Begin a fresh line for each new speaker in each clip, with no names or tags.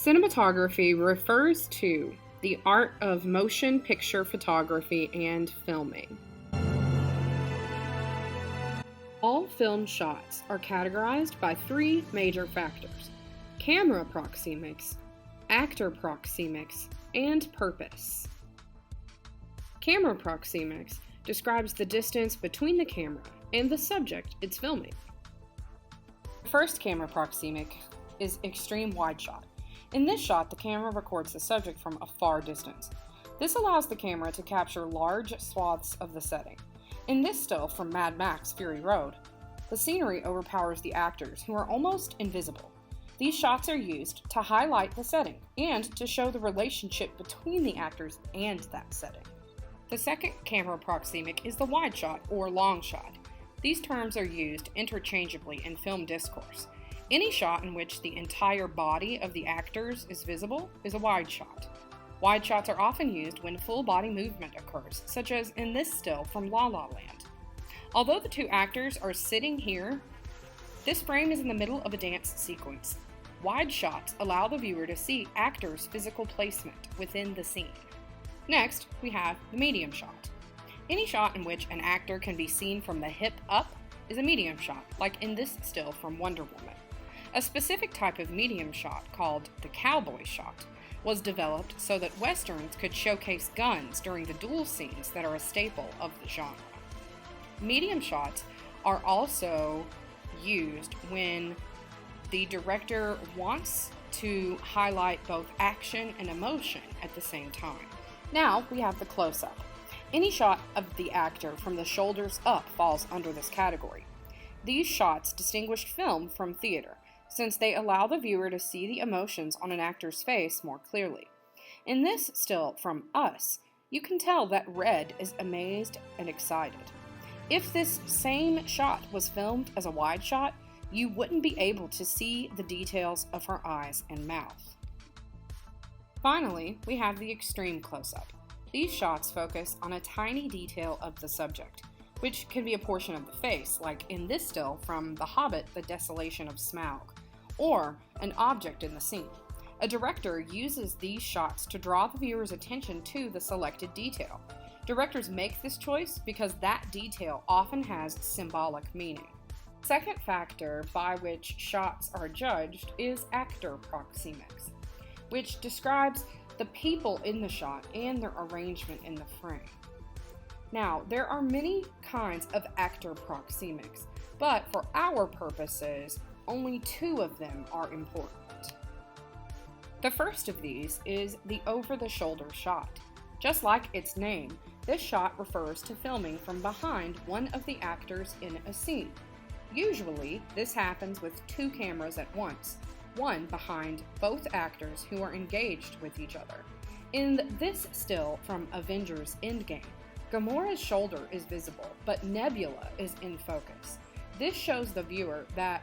Cinematography refers to the art of motion picture photography and filming. All film shots are categorized by three major factors: camera proxemics, actor proxemics, and purpose. Camera proxemics describes the distance between the camera and the subject it's filming. The first camera proxemic is extreme wide shot. In this shot, the camera records the subject from a far distance. This allows the camera to capture large swaths of the setting. In this still from Mad Max Fury Road, the scenery overpowers the actors, who are almost invisible. These shots are used to highlight the setting and to show the relationship between the actors and that setting. The second camera proxemic is the wide shot or long shot. These terms are used interchangeably in film discourse. Any shot in which the entire body of the actors is visible is a wide shot. Wide shots are often used when full body movement occurs, such as in this still from La La Land. Although the two actors are sitting here, this frame is in the middle of a dance sequence. Wide shots allow the viewer to see actors' physical placement within the scene. Next, we have the medium shot. Any shot in which an actor can be seen from the hip up is a medium shot, like in this still from Wonder Woman. A specific type of medium shot, called the cowboy shot, was developed so that westerns could showcase guns during the duel scenes that are a staple of the genre. Medium shots are also used when the director wants to highlight both action and emotion at the same time. Now we have the close-up. Any shot of the actor from the shoulders up falls under this category. These shots distinguish film from theater, since they allow the viewer to see the emotions on an actor's face more clearly. In this still from Us, you can tell that Red is amazed and excited. If this same shot was filmed as a wide shot, you wouldn't be able to see the details of her eyes and mouth. Finally, we have the extreme close-up. These shots focus on a tiny detail of the subject, which can be a portion of the face, like in this still from The Hobbit, The Desolation of Smaug, or an object in the scene. A director uses these shots to draw the viewer's attention to the selected detail. Directors make this choice because that detail often has symbolic meaning. The second factor by which shots are judged is actor proxemics, which describes the people in the shot and their arrangement in the frame. Now, there are many kinds of actor proxemics, but for our purposes, only two of them are important. The first of these is the over-the-shoulder shot. Just like its name, this shot refers to filming from behind one of the actors in a scene. Usually, this happens with two cameras at once, one behind both actors who are engaged with each other. In this still from Avengers Endgame, Gamora's shoulder is visible, but Nebula is in focus. This shows the viewer that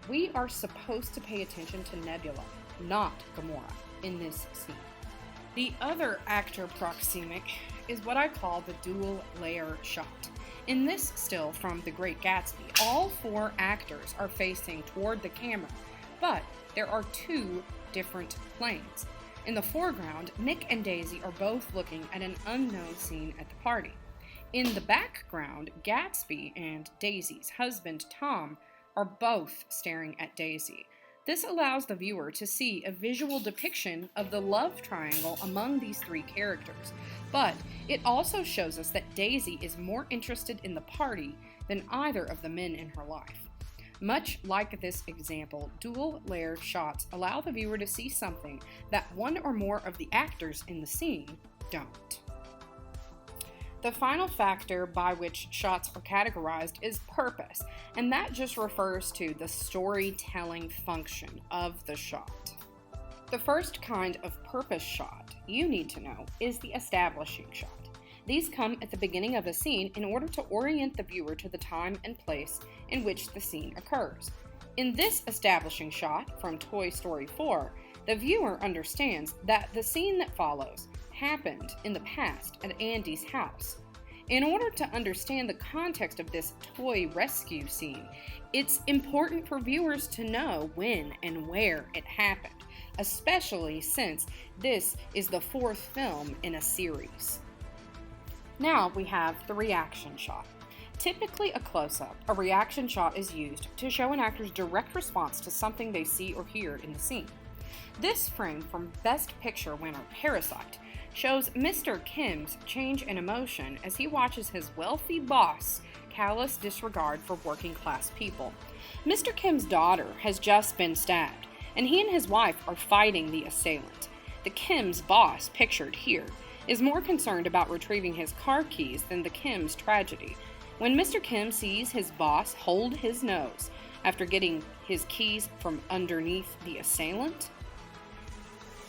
we are supposed to pay attention to Nebula, not Gamora, in this scene. The other actor proxemic is what I call the dual layer shot. In this still from The Great Gatsby, all four actors are facing toward the camera, but there are two different planes. In the foreground, Nick and Daisy are both looking at an unknown scene at the party. In the background, Gatsby and Daisy's husband, Tom, are both staring at Daisy. This allows the viewer to see a visual depiction of the love triangle among these three characters, but it also shows us that Daisy is more interested in the party than either of the men in her life. Much like this example, dual layer shots allow the viewer to see something that one or more of the actors in the scene don't. The final factor by which shots are categorized is purpose, and that just refers to the storytelling function of the shot. The first kind of purpose shot you need to know is the establishing shot. These come at the beginning of a scene in order to orient the viewer to the time and place in which the scene occurs. In this establishing shot from Toy Story 4, the viewer understands that the scene that follows happened in the past at Andy's house. In order to understand the context of this toy rescue scene, it's important for viewers to know when and where it happened. especially since this is the fourth film in a series. Now we have the reaction shot. Typically a close-up, a reaction shot is used to show an actor's direct response to something they see or hear in the scene. This frame from Best Picture winner Parasite shows Mr. Kim's change in emotion as he watches his wealthy boss callous disregard for working-class people. Mr. Kim's daughter has just been stabbed, and he and his wife are fighting the assailant. The Kim's boss, pictured here, is more concerned about retrieving his car keys than the Kim's tragedy. When Mr. Kim sees his boss hold his nose after getting his keys from underneath the assailant,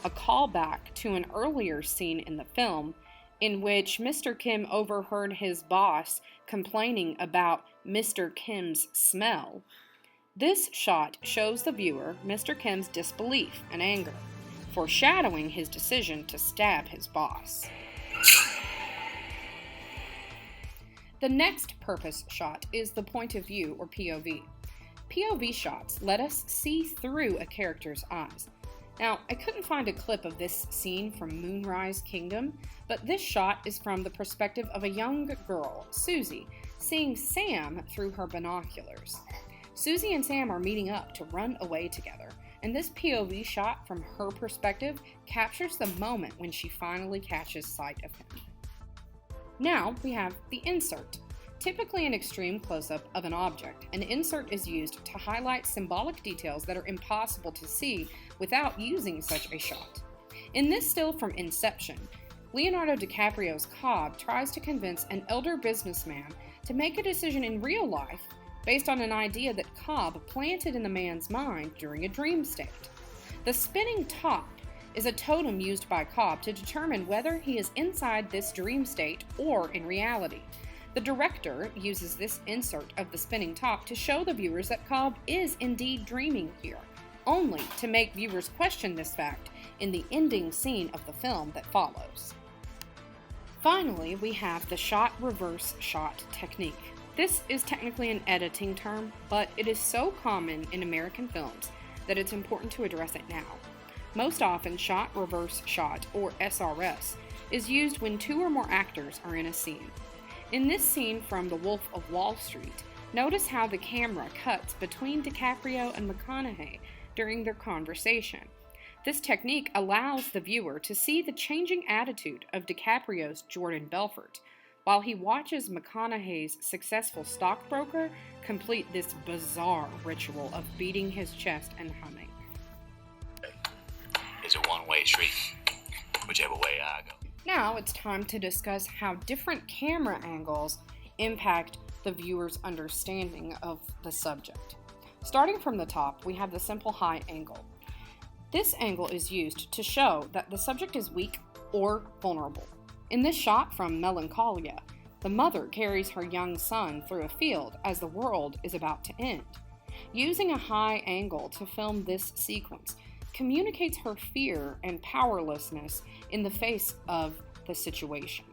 a callback to an earlier scene in the film in which Mr. Kim overheard his boss complaining about Mr. Kim's smell. This shot shows the viewer Mr. Kim's disbelief and anger, foreshadowing his decision to stab his boss. The next purpose shot is the point of view, or POV. POV shots let us see through a character's eyes. Now, I couldn't find a clip of this scene from Moonrise Kingdom, but this shot is from the perspective of a young girl, Susie, seeing Sam through her binoculars. Susie and Sam are meeting up to run away together, and this POV shot from her perspective captures the moment when she finally catches sight of him. Now we have the insert. Typically an extreme close-up of an object, an insert is used to highlight symbolic details that are impossible to see without using such a shot. In this still from Inception, Leonardo DiCaprio's Cobb tries to convince an elder businessman to make a decision in real life based on an idea that Cobb planted in the man's mind during a dream state. The spinning top is a totem used by Cobb to determine whether he is inside this dream state or in reality. The director uses this insert of the spinning top to show the viewers that Cobb is indeed dreaming here, only to make viewers question this fact in the ending scene of the film that follows. Finally, we have the shot reverse shot technique. This is technically an editing term, but it is so common in American films that it's important to address it now. Most often, shot reverse shot, or SRS, is used when two or more actors are in a scene. In this scene from The Wolf of Wall Street, notice how the camera cuts between DiCaprio and McConaughey during their conversation. This technique allows the viewer to see the changing attitude of DiCaprio's Jordan Belfort, while he watches McConaughey's successful stockbroker complete this bizarre ritual of beating his chest and humming.
It's a one-way street, whichever way I go.
Now it's time to discuss how different camera angles impact the viewer's understanding of the subject. Starting from the top, we have the simple high angle. This angle is used to show that the subject is weak or vulnerable. In this shot from Melancholia, the mother carries her young son through a field as the world is about to end. Using a high angle to film this sequence communicates her fear and powerlessness in the face of the situation.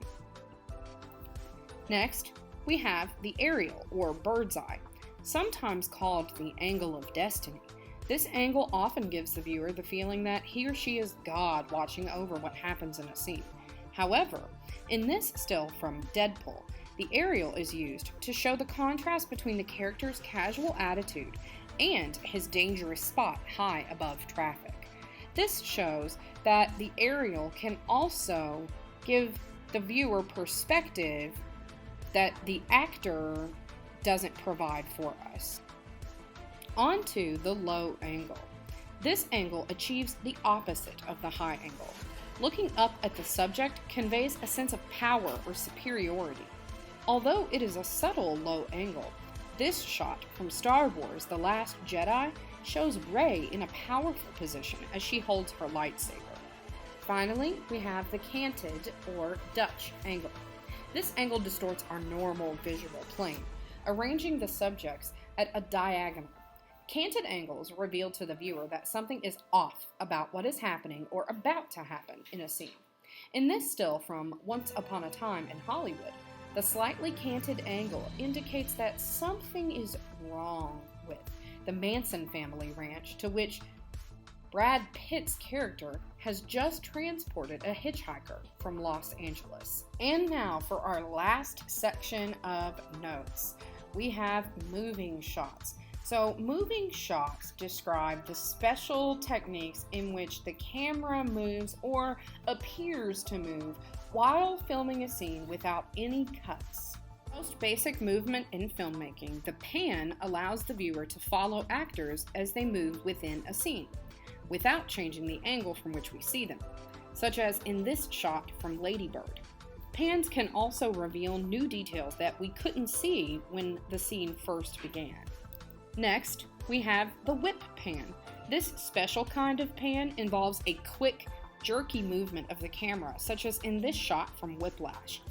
Next, we have the aerial, or bird's eye, sometimes called the angle of destiny. This angle often gives the viewer the feeling that he or she is God watching over what happens in a scene. However, in this still from Deadpool, the aerial is used to show the contrast between the character's casual attitude and his dangerous spot high above traffic. This shows that the aerial can also give the viewer perspective that the actor doesn't provide for us. On to the low angle. This angle achieves the opposite of the high angle. Looking up at the subject conveys a sense of power or superiority. Although it is a subtle low angle, this shot from Star Wars: The Last Jedi shows Rey in a powerful position as she holds her lightsaber. Finally, we have the canted or Dutch angle. This angle distorts our normal visual plane, arranging the subjects at a diagonal. Canted angles reveal to the viewer that something is off about what is happening or about to happen in a scene. In this still from Once Upon a Time in Hollywood, the slightly canted angle indicates that something is wrong with the Manson family ranch to which Brad Pitt's character has just transported a hitchhiker from Los Angeles. And now for our last section of notes. We have moving shots. So moving shots describe the special techniques in which the camera moves or appears to move while filming a scene without any cuts. Most basic movement in filmmaking, the pan allows the viewer to follow actors as they move within a scene, without changing the angle from which we see them, such as in this shot from Lady Bird. Pans can also reveal new details that we couldn't see when the scene first began. Next, we have the whip pan. This special kind of pan involves a quick, jerky movement of the camera, such as in this shot from Whiplash.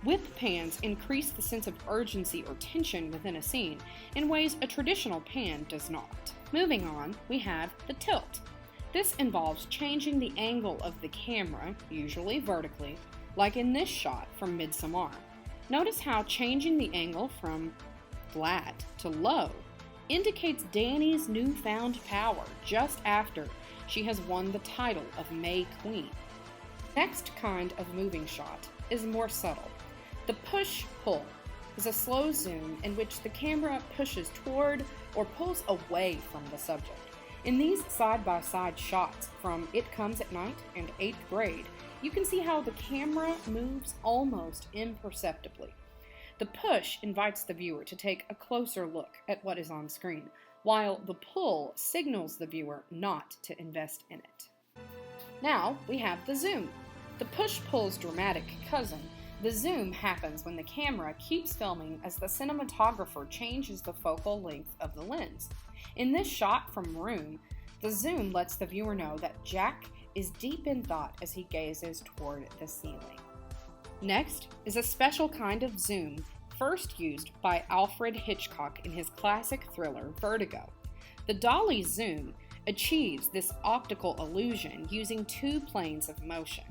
Whip pans increase the sense of urgency or tension within a scene in ways a traditional pan does not. Moving on, we have the tilt. This involves changing the angle of the camera, usually vertically, like in this shot from Midsommar. Notice how changing the angle from flat to low indicates Dani's newfound power just after she has won the title of May Queen. Next kind of moving shot is more subtle. The push-pull is a slow zoom in which the camera pushes toward or pulls away from the subject. In these side-by-side shots from It Comes at Night and 8th Grade, you can see how the camera moves almost imperceptibly. The push invites the viewer to take a closer look at what is on screen, while the pull signals the viewer not to invest in it. Now we have the zoom. The push-pull's dramatic cousin, the zoom happens when the camera keeps filming as the cinematographer changes the focal length of the lens. In this shot from Room, the zoom lets the viewer know that Jack is deep in thought as he gazes toward the ceiling. Next is a special kind of zoom first used by Alfred Hitchcock in his classic thriller Vertigo. The dolly zoom achieves this optical illusion using two planes of motion.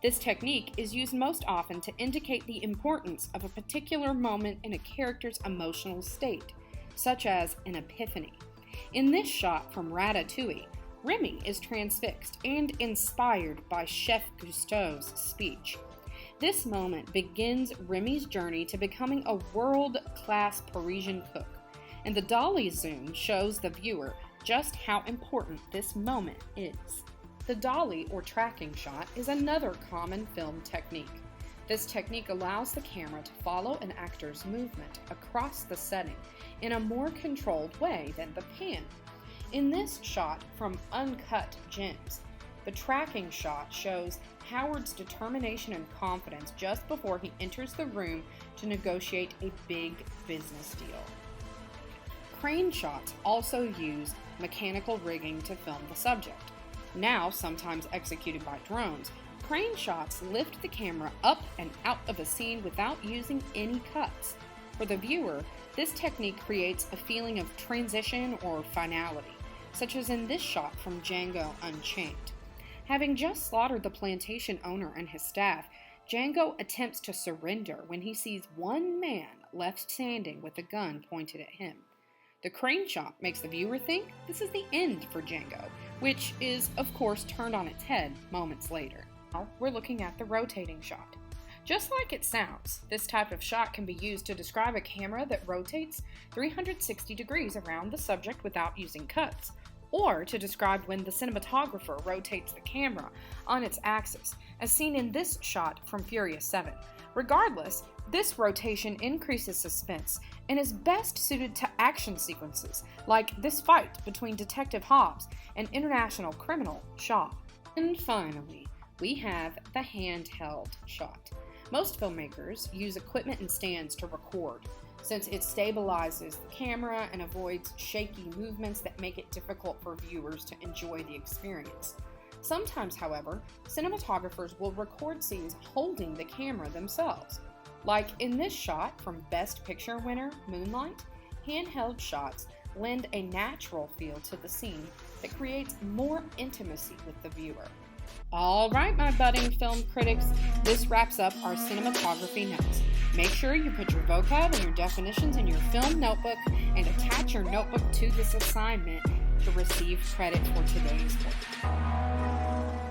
This technique is used most often to indicate the importance of a particular moment in a character's emotional state, such as an epiphany. In this shot from Ratatouille, Remy is transfixed and inspired by Chef Gusteau's speech. This moment begins Remy's journey to becoming a world-class Parisian cook, and the dolly zoom shows the viewer just how important this moment is. The dolly or tracking shot is another common film technique. This technique allows the camera to follow an actor's movement across the setting in a more controlled way than the pan. In this shot from Uncut Gems, the tracking shot shows Howard's determination and confidence just before he enters the room to negotiate a big business deal. Crane shots also use mechanical rigging to film the subject. Now sometimes executed by drones, crane shots lift the camera up and out of a scene without using any cuts. For the viewer, this technique creates a feeling of transition or finality, such as in this shot from Django Unchained. Having just slaughtered the plantation owner and his staff, Django attempts to surrender when he sees one man left standing with a gun pointed at him. The crane shot makes the viewer think this is the end for Django, which is, of course, turned on its head moments later. Now we're looking at the rotating shot. Just like it sounds, this type of shot can be used to describe a camera that rotates 360 degrees around the subject without using cuts, or to describe when the cinematographer rotates the camera on its axis, as seen in this shot from Furious 7. Regardless, this rotation increases suspense and is best suited to action sequences, like this fight between Detective Hobbs and international criminal Shaw. And finally, we have the handheld shot. Most filmmakers use equipment and stands to record, since it stabilizes the camera and avoids shaky movements that make it difficult for viewers to enjoy the experience. Sometimes, however, cinematographers will record scenes holding the camera themselves. Like in this shot from Best Picture winner Moonlight, handheld shots lend a natural feel to the scene that creates more intimacy with the viewer. All right, my budding film critics, this wraps up our cinematography notes. Make sure you put your vocab and your definitions in your film notebook and attach your notebook to this assignment to receive credit for today's work.